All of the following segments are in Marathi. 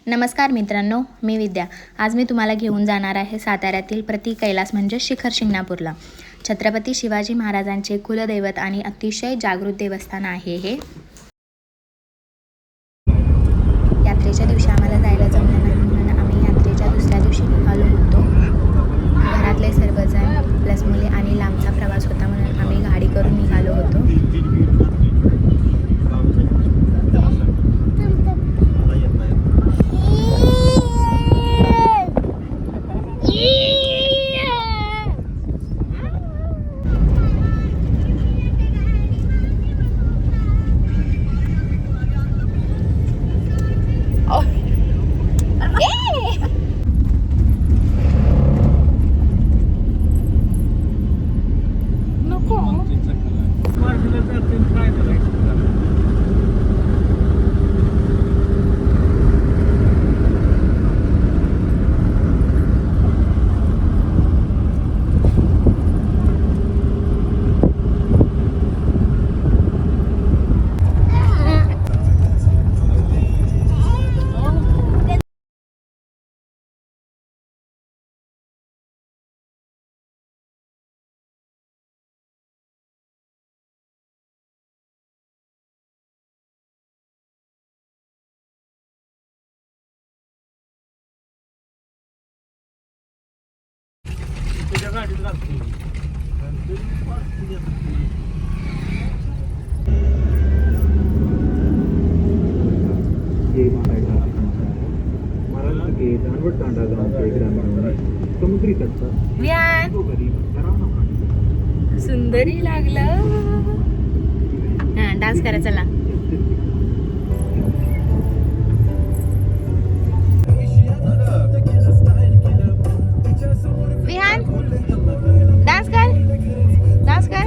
नमस्कार मित्रांनो, मी विद्या. आज मी तुम्हाला घेऊन जाणार आहे साताऱ्यातील प्रति कैलास म्हणजे शिखर शिंगणापूरला. छत्रपती शिवाजी महाराजांचे कुलदैवत आणि अतिशय जागृत देवस्थान आहे हे. यात्रेच्या दिवशी आम्हाला जायला जमलं नाही म्हणून आम्ही यात्रेच्या दुसऱ्या दिवशी निघालो होतो. घरातले सर्वजण प्लस मुले आणि लांबचा प्रवास होता म्हणून आम्ही गाडी करून निघालो होतो. महाराष्ट्र के जानवट तांडा गांव के ग्रामीणों समुद्री तट पर सुंदरी लागलं. डान्स करा चला. विहान डान्स कर, डान्स कर.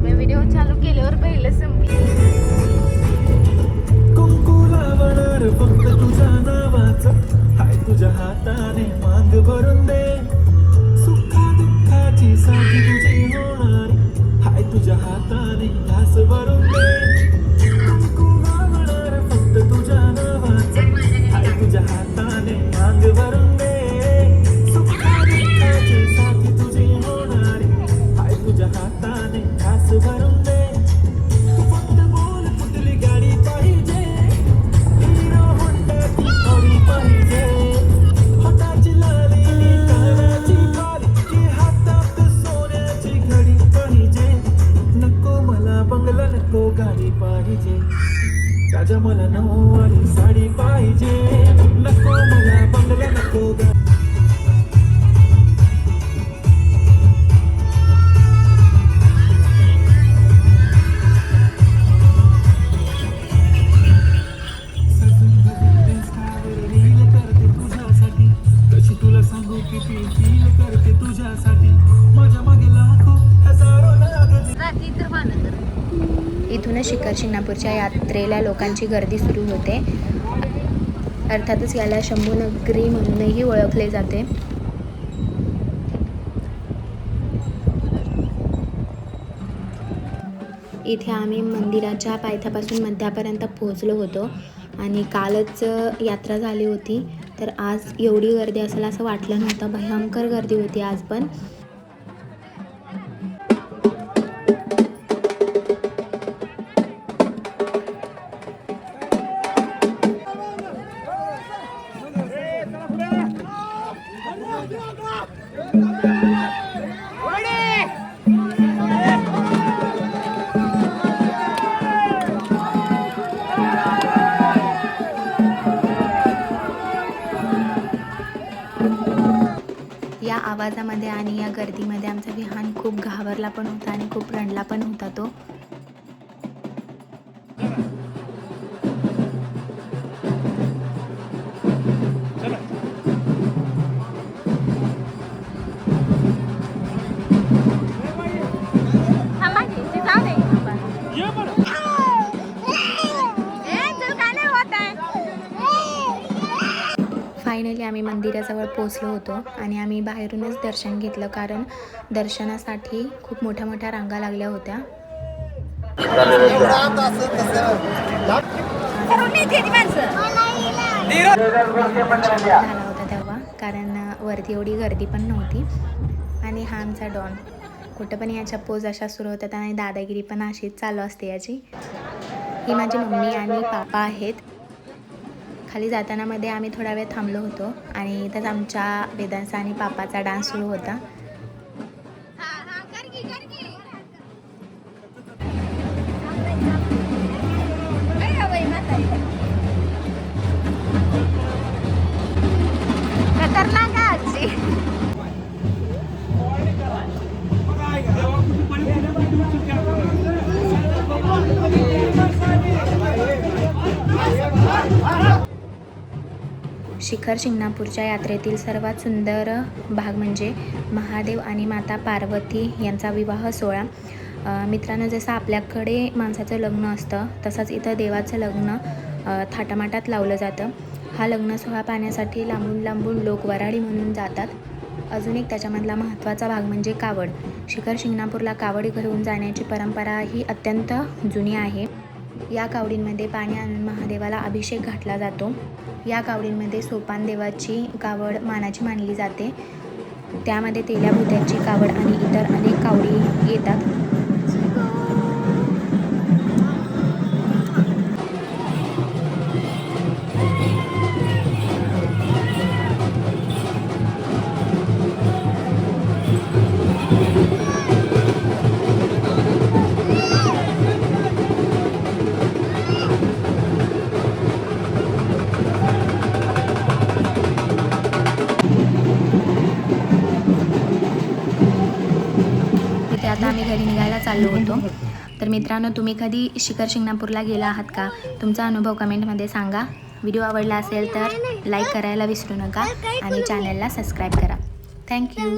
मी व्हिडिओ चालू केल्यावर पहिलं संपली. कुंकुलावणार फक्त तुझ्या नावाचं हाय तुझ्या हाताने मांग भरून दे. सुखा दुःखाची साथी तुझी होणार हाय तुझ्या हाताने घास भरून दे. कुंकुलावणार फक्त तुझ्या नावाचं हाय तुझ्या हाताने मांग भरून दे. सुखा दुःखाची साथी तुझी होणार हाय तुझ्या हाताने घास भरून दे. तू फक्त बोल कुठली गाडी पाहिजे, हिरो होंडाची गाडी पाहिजे. हाताची लाली कानाची बाली की हातात सोन्याची घडी पाहिजे. नको मला बंगला नको गाडी पाहिजे, राजा मला नऊवारी साडी पाहिजे. नको मला बंगला नको गाडी. इथूनच शिखर शिंगणापूरच्या यात्रेला लोकांची गर्दी सुरू होते. अर्थातच याला शंभूनगरी म्हणूनही ओळखले जाते. इथे आम्ही मंदिराच्या पायथ्यापासून मध्यापर्यंत पोहोचलो होतो आणि कालच यात्रा झाली होती, तर आज एवढी गर्दी असेल असं वाटलं नव्हतं. भयंकर गर्दी होती आज पण. या आवाजामध्ये आणि या गर्दीमध्ये आमचा विहान खूप घाबरला पण होता आणि खूप रडला पण होता तो. फायनली फायनली आम्ही मंदिराजवळ पोचलो होतो आणि आम्ही बाहेरूनच दर्शन घेतलं, कारण दर्शनासाठी खूप मोठ्या मोठ्या रांगा लागल्या होत्या. झाला होता तेव्हा, कारण वरती एवढी गर्दी पण नव्हती. आणि हा आमचा डॉन, कुठं पण याच्या पोज अशा सुरू होतात आणि दादागिरी पण अशीच चालू असते याची. ही माझी मम्मी आणि पापा आहेत. खाली जाताना मध्ये आम्ही थोडा वेळ थांबलो होतो आणि इथंच आमच्या वेदांचा आणि पापाचा डान्स सुरू होता. शिखर शिंगणापूरच्या यात्रेतील सर्वात सुंदर भाग म्हणजे महादेव आणि माता पार्वती यांचा विवाह सोहळा. मित्रांनो, जसं आपल्याकडे माणसाचं लग्न असतं तसंच इथं देवाचं लग्न थाटामाटात लावलं जातं. हा लग्न सोहळा पाहण्यासाठी लांबून लांबून लोक वऱ्हाडी म्हणून जातात. अजून एक त्याच्यामधला महत्त्वाचा भाग म्हणजे कावड. शिखर शिंगणापूरला कावड घेऊन जाण्याची परंपरा ही अत्यंत जुनी आहे. या कावडींमध्ये पाणी आणून महादेवाला अभिषेक घातला जातो. या कावडींमध्ये सोपान देवाची कावड मानाची मानली जाते. त्यामध्ये तेल्या भुत्याची कावड आणि इतर अनेक कावडी येतात. आता आम्ही घरी निघायला चाललो होतो. तर मित्रांनो, तुम्ही कधी शिखर शिंगणापूरला गेला आहात का? तुमचा अनुभव कमेंटमध्ये सांगा. व्हिडिओ आवडला असेल तर लाईक करायला विसरू नका आणि चॅनलला सबस्क्राईब करा. थँक्यू.